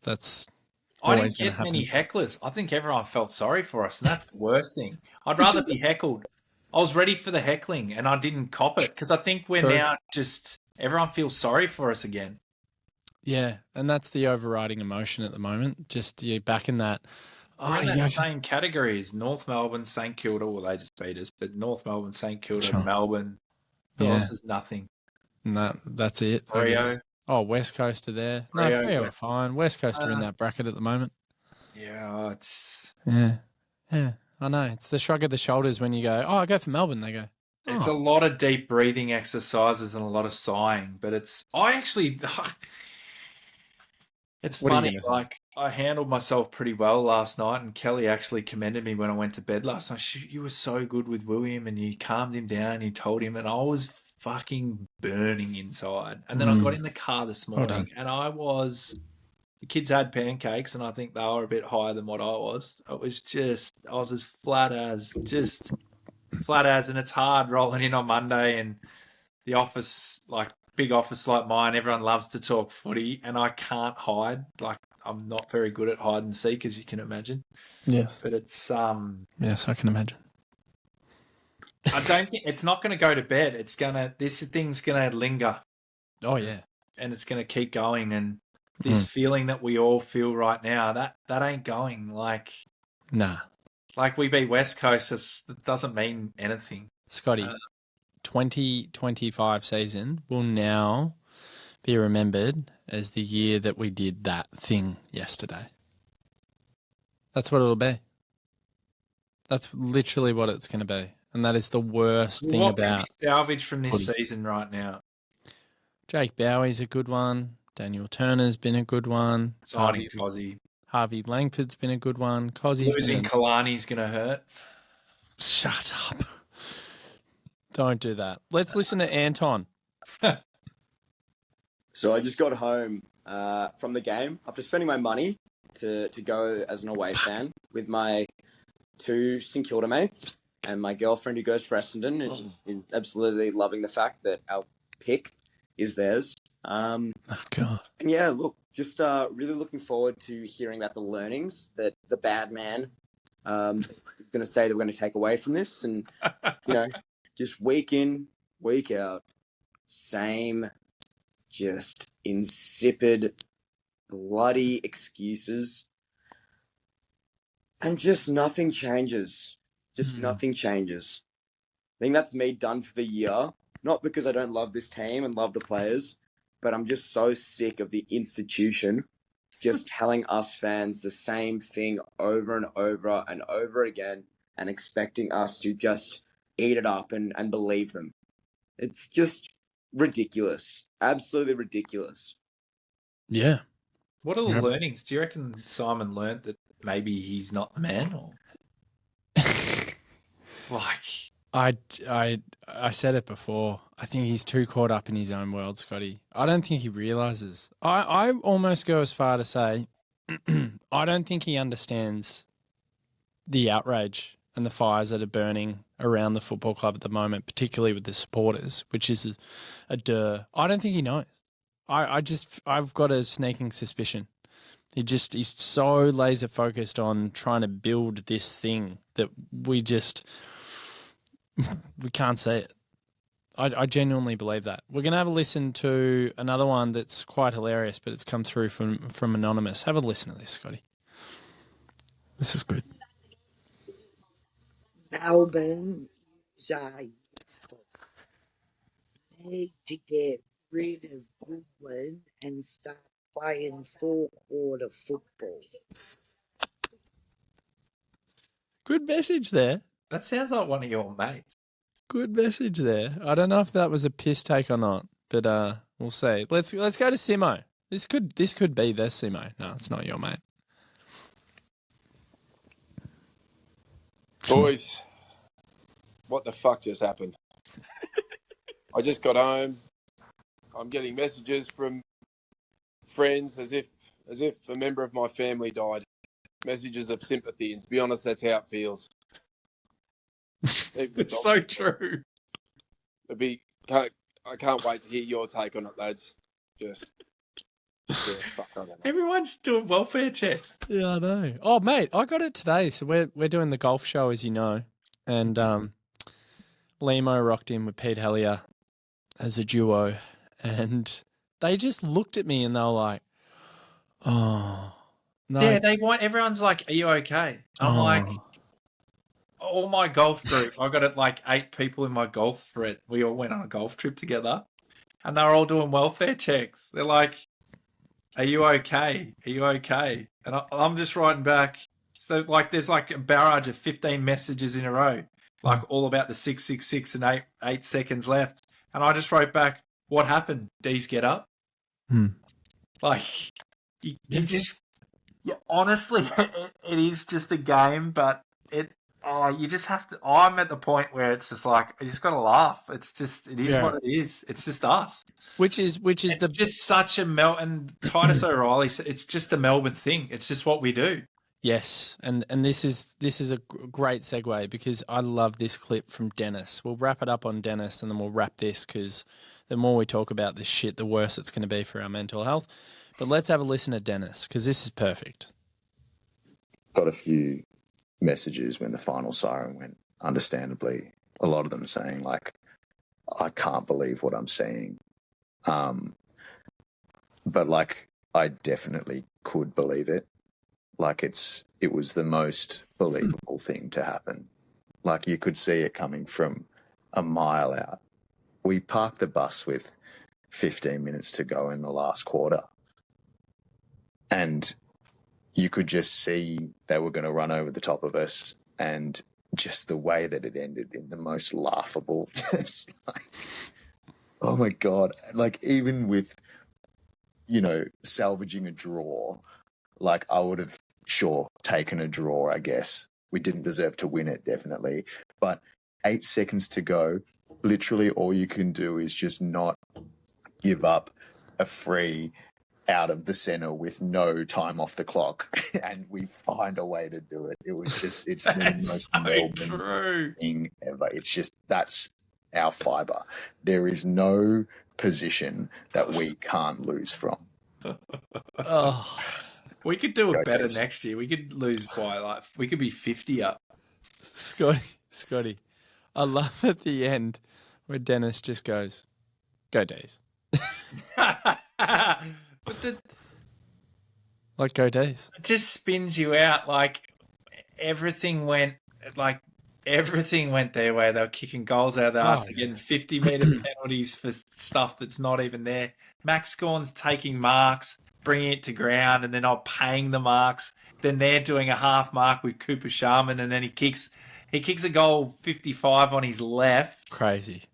I always didn't gonna get many happen. hecklers. I think everyone felt sorry for us, and that's the worst thing. I'd rather be heckled. I was ready for the heckling, and I didn't cop it because I think we're True. now just everyone feels sorry for us again. Yeah, and that's the overriding emotion at the moment. Just you're back in that. We're in that same category as North Melbourne, St Kilda. Well, they just beat us, but North Melbourne, St Kilda, Sure. Melbourne. Who else is nothing? No, that's it. I Freo. guess. Oh, West Coast are there. No, Freo, Freo are fine. West Coast are in that bracket at the moment. Yeah, it's Yeah. I know. It's the shrug of the shoulders when you go, "Oh, I go for Melbourne." They go, "Oh." It's a lot of deep breathing exercises and a lot of sighing, but it's funny. Like, I handled myself pretty well last night, and Kelly actually commended me when I went to bed last night. You were so good with William, and you calmed him down, you told him, and I was fucking burning inside. And then I got in the car this morning, and the kids had pancakes, and I think they were a bit higher than what I was. I was as flat as, and it's hard rolling in on Monday, and the office, like big office like mine, everyone loves to talk footy, and I can't hide. Like, I'm not very good at hide and seek, as you can imagine. Yes. But it's yes, I can imagine. I don't think it's not going to go to bed. This thing's going to linger. Oh yeah, and it's going to keep going. And this feeling that we all feel right now, that ain't going. Like, nah. Like, we beat West Coast, it doesn't mean anything. Scotty, 2025 season will now be remembered as the year that we did that thing yesterday. That's what it'll be. That's literally what it's going to be. And that is the worst thing what about... What can be salvaged from this season right now? Jake Bowie's a good one. Daniel Turner's been a good one. Signing Cozzy. Harvey Langford's been a good one. Losing Kalani's going to hurt. Shut up. Don't do that. Let's listen to Anton. So I just got home from the game after spending my money to go as an away fan with my two St Kilda mates and my girlfriend who goes for Essendon is absolutely loving the fact that our pick is theirs. Oh, God. And yeah, look, just really looking forward to hearing about the learnings that the bad man is going to say that we're going to take away from this. And, just week in, week out, same just insipid, bloody excuses. And just nothing changes. Nothing changes. I think that's me done for the year. Not because I don't love this team and love the players, but I'm just so sick of the institution just telling us fans the same thing over and over and over again and expecting us to just eat it up and believe them. It's just ridiculous. Absolutely ridiculous. Yeah. What are the learnings? Do you reckon Simon learnt that maybe he's not the man? Or I said it before. I think he's too caught up in his own world, Scotty. I don't think he realises. I almost go as far to say I don't think he understands the outrage and the fires that are burning around the football club at the moment, particularly with the supporters, which is a I don't think he knows. I've got a sneaking suspicion He's so laser focused on trying to build this thing that we can't see it. I genuinely believe that. We're going to have a listen to another one that's quite hilarious, but it's come through from Anonymous. Have a listen to this, Scotty. This is good. Melbourne, they need to get rid of Goodwin and start playing four-quarter football. Good message there. That sounds like one of your mates. Good message there. I don't know if that was a piss take or not, but we'll see. Let's go to Simo. This could be the Simo. No, it's not your mate. Boys, what the fuck just happened? I just got home. I'm getting messages from friends as if a member of my family died. Messages of sympathy, and to be honest, that's how it feels. It's so true. I can't wait to hear your take on it, lads. Just yeah, fuck, I don't know. Everyone's doing welfare checks. Yeah, I know. Oh, mate, I got it today. So we're doing the golf show, as you know, and Limo rocked in with Pete Hellier as a duo, and they just looked at me and they were like, "Oh, no." Yeah, everyone's like, "Are you okay?" I'm like, all my golf group, I got it like 8 people in my golf thread. We all went on a golf trip together, and they were all doing welfare checks. They're like, "Are you okay? Are you okay?" And I'm just writing back. So like, there's like a barrage of 15 messages in a row, like all about the 666 and 8 seconds left. And I just wrote back, "What happened? D's get up." Like, you just, honestly, it is just a game, but you just have to. I'm at the point where it's just like, you just got to laugh. It is what it is. It's just us. Which is Just such a and Titus O'Reilly. It's just a Melbourne thing. It's just what we do. Yes, and this is a great segue because I love this clip from Dennis. We'll wrap it up on Dennis, and then we'll wrap this because the more we talk about this shit, the worse it's going to be for our mental health. But let's have a listen to Dennis because this is perfect. Got a few messages when the final siren went, understandably. A lot of them saying, like, I can't believe what I'm seeing. But, like, I definitely could believe it. Like, it was the most believable thing to happen. Like, you could see it coming from a mile out. We parked the bus with 15 minutes to go in the last quarter. And you could just see they were going to run over the top of us, and just the way that it ended in the most laughable, just like, oh my God. Like, even with, salvaging a draw, like, I would have taken a draw, I guess. We didn't deserve to win it, definitely. But 8 seconds to go, literally all you can do is just not give up a free out of the centre with no time off the clock, and we find a way to do it. It was just, it's the most Melbourne thing ever. It's just, that's our fibre. There is no position that we can't lose from. We could do it better next year. We could lose by we could be 50 up. Scotty, I love at the end where Dennis just goes, "Go D's." But like, go D's. It just spins you out. Like, everything went their way. They were kicking goals out of their ass. They're getting 50-metre penalties for stuff that's not even there. Max Gawn's taking marks, bringing it to ground, and they're not paying the marks. Then they're doing a half mark with Cooper Sharman, and then he kicks a goal 55 on his left. Crazy.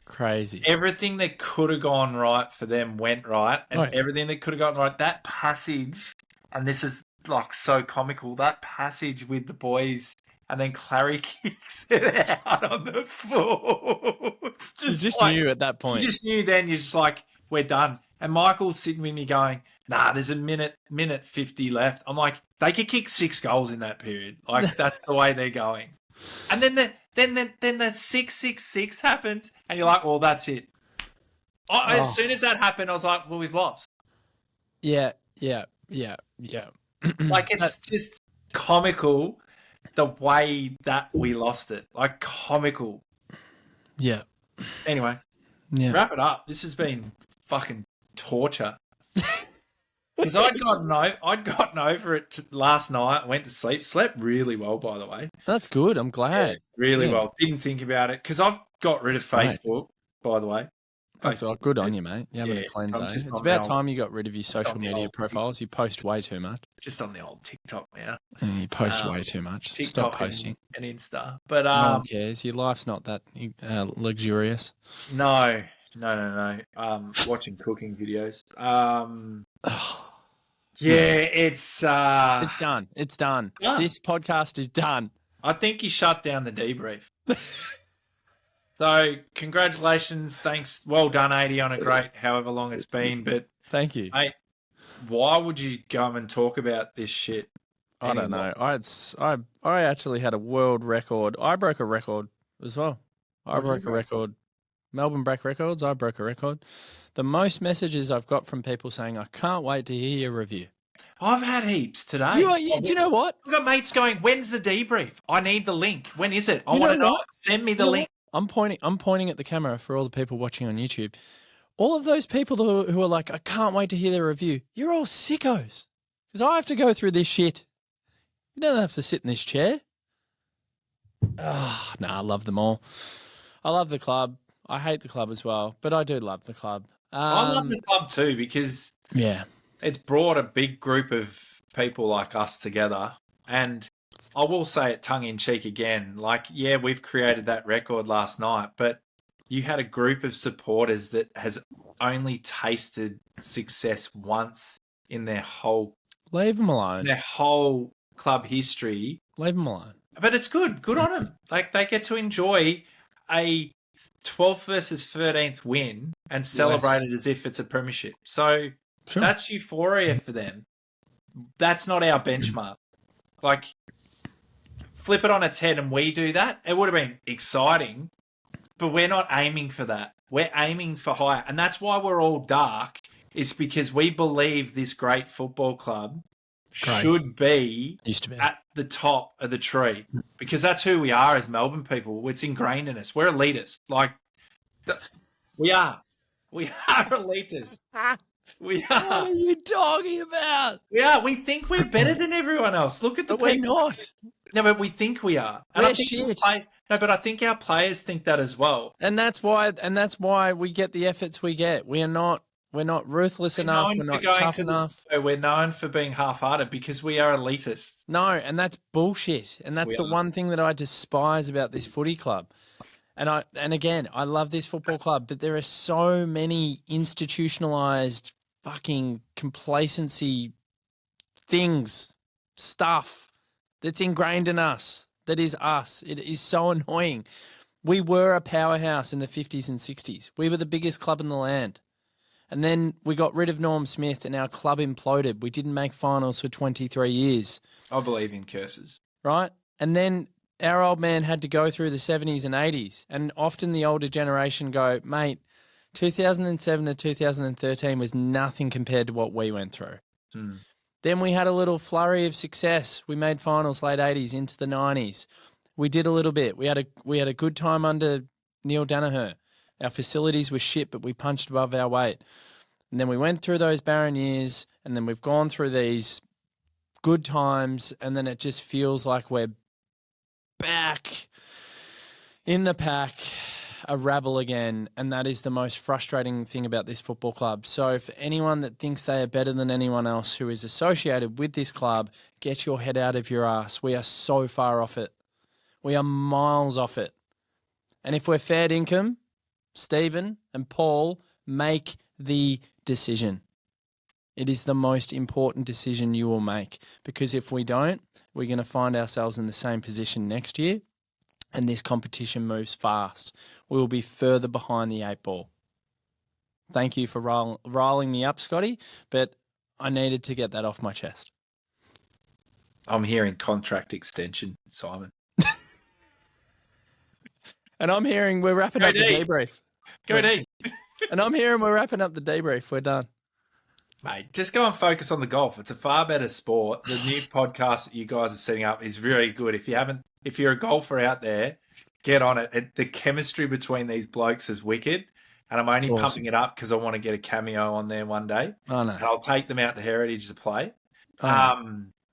Crazy. Everything that could have gone right for them went right, and everything that could have gone right. That passage, and this is like so comical, that passage with the boys, and then Clary kicks it out on the floor. It's just, you just knew at that point. You just knew then. You're just like, we're done. And Michael's sitting with me going, "Nah, there's a minute 50 left." I'm like, they could kick 6 goals in that period. Like, that's the way they're going. And then the 666 happens, and you're like, well, that's it. As soon as that happened, I was like, well, we've lost. Yeah. Yeah. Like, it's just comical the way that we lost it. Like, comical. Yeah. Anyway, Yeah. wrap it up. This has been fucking torture. Because I'd gotten over it last night. Went to sleep. Slept really well, by the way. That's good. I'm glad. Really well. Didn't think about it because I've got rid of Facebook, by the way. That's good on you, mate. You're having a cleanse, eh? It's about time you got rid of your social media profiles. You post way too much. Just on the old TikTok now. You post way too much. TikTok Stop posting. and Insta. But no one cares. Your life's not that luxurious. No. Watching cooking videos. It's done. It's done. Yeah. This podcast is done. I think he shut down the DeeBrief. So congratulations, thanks, well done, 80 on a great however long it's been. But thank you, mate. Why would you come and talk about this shit? I don't know. I actually had a world record. I broke a record as well. I broke a record. Melbourne break records. I broke a record. The most messages I've got from people saying, I can't wait to hear your review. I've had heaps today. Do you know what? I've got mates going, when's the DeeBrief? I need the link. When is it? I want to know. Send me the link. I'm pointing at the camera for all the people watching on YouTube. All of those people who are like, I can't wait to hear their review. You're all sickos. Because I have to go through this shit. You don't have to sit in this chair. I love them all. I love the club. I hate the club as well, but I do love the club. I love the club too because it's brought a big group of people like us together. And I will say it tongue in cheek again, like, we've created that record last night, but you had a group of supporters that has only tasted success once in their whole... Leave them alone. Their whole club history. Leave them alone. But it's good. Good on them. Like, they get to enjoy a 12th versus 13th win and celebrate it as if it's a premiership. So that's euphoria for them. That's not our benchmark. Like, flip it on its head and we do that, it would have been exciting, but we're not aiming for that. We're aiming for higher. And that's why we're all dark, is because we believe this great football club should be at the top of the tree, because that's who we are as Melbourne people. It's ingrained in us. We're elitist. Like, we are. We are elitist. We are. What are you talking about? We are. We think we're better than everyone else. Look at the people. We're not. No, but we think we are. And we're I think shit. But I think our players think that as well. And that's why we get the efforts we get. We're not ruthless enough. We're not tough enough. We're known for being half-hearted because we are elitists. No, and that's bullshit. And that's one thing that I despise about this footy club. And again, I love this football club, but there are so many institutionalized fucking complacency stuff that's ingrained in us. That is us. It is so annoying. We were a powerhouse in the 50s and 60s. We were the biggest club in the land. And then we got rid of Norm Smith and our club imploded. We didn't make finals for 23 years. I believe in curses. Right? And then our old man had to go through the 70s and 80s. And often the older generation go, mate, 2007 to 2013 was nothing compared to what we went through. Then we had a little flurry of success. We made finals late 80s into the 90s. We did a little bit. We had a good time under Neil Danaher. Our facilities were shit, but we punched above our weight. And then we went through those barren years, and then we've gone through these good times, and then it just feels like we're back in the pack, a rabble again, and that is the most frustrating thing about this football club. So for anyone that thinks they are better than anyone else who is associated with this club, get your head out of your ass. We are so far off it. We are miles off it. And if we're fair income, Stephen and Paul, make the decision. It is the most important decision you will make, because if we don't, we're going to find ourselves in the same position next year, and this competition moves fast. We will be further behind the 8 ball. Thank you for riling me up, Scotty, but I needed to get that off my chest. I'm hearing contract extension, Simon. And I'm hearing we're wrapping up the DeeBrief. Go Dee. And I'm hearing we're wrapping up the DeeBrief. We're done. Mate, just go and focus on the golf. It's a far better sport. The new podcast that you guys are setting up is very good. If you're a golfer out there, get on it. The chemistry between these blokes is wicked. And I'm only pumping it up because I want to get a cameo on there one day. Oh, no. And I'll take them out to Heritage to play.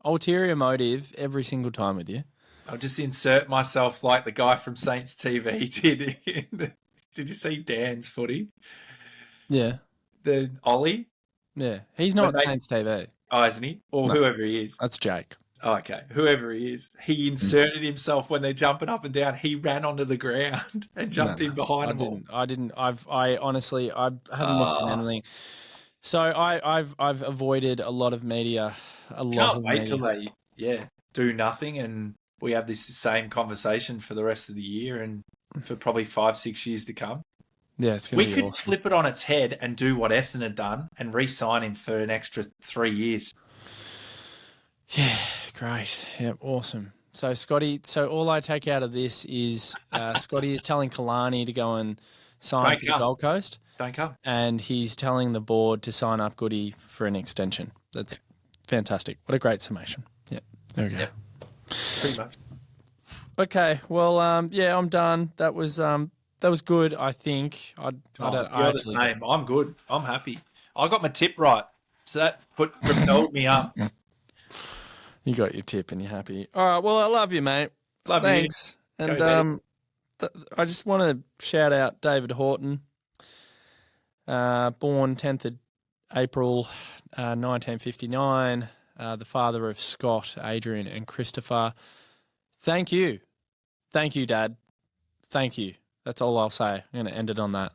Ulterior motive every single time with you. I'll just insert myself like the guy from Saints TV did. Did you see Dan's footy? Yeah. The Ollie? Yeah. He's not Saints TV. Oh, isn't he? Or whoever he is. That's Jake. Oh, okay. Whoever he is. He inserted himself when they're jumping up and down. He ran onto the ground and jumped in behind them. I honestly haven't looked at anything. So I've avoided a lot of media. Can't wait till they do nothing and we have this same conversation for the rest of the year and for probably 5-6 years to come. Yeah, it's going to be awesome. Flip it on its head and do what Essen had done and re-sign him for an extra 3 years. Yeah, great. Yeah, awesome. So, Scotty, all I take out of this is Scotty is telling Kalani to go and sign for the Gold Coast. Don't come. And he's telling the board to sign up Goody for an extension. That's fantastic. What a great summation. Yeah, there we go. Yep. Pretty much. Okay, well, I'm done. That was good, I think. You're the same. I'm good. I'm happy. I got my tip right. So that propelled me up. You got your tip and you're happy. All right, well, I love you, mate. Thanks. You. And I just want to shout out David Horton, born 10th of April 1959, the father of Scott, Adrian and Christopher. Thank you. Thank you, Dad. Thank you. That's all I'll say. I'm going to end it on that.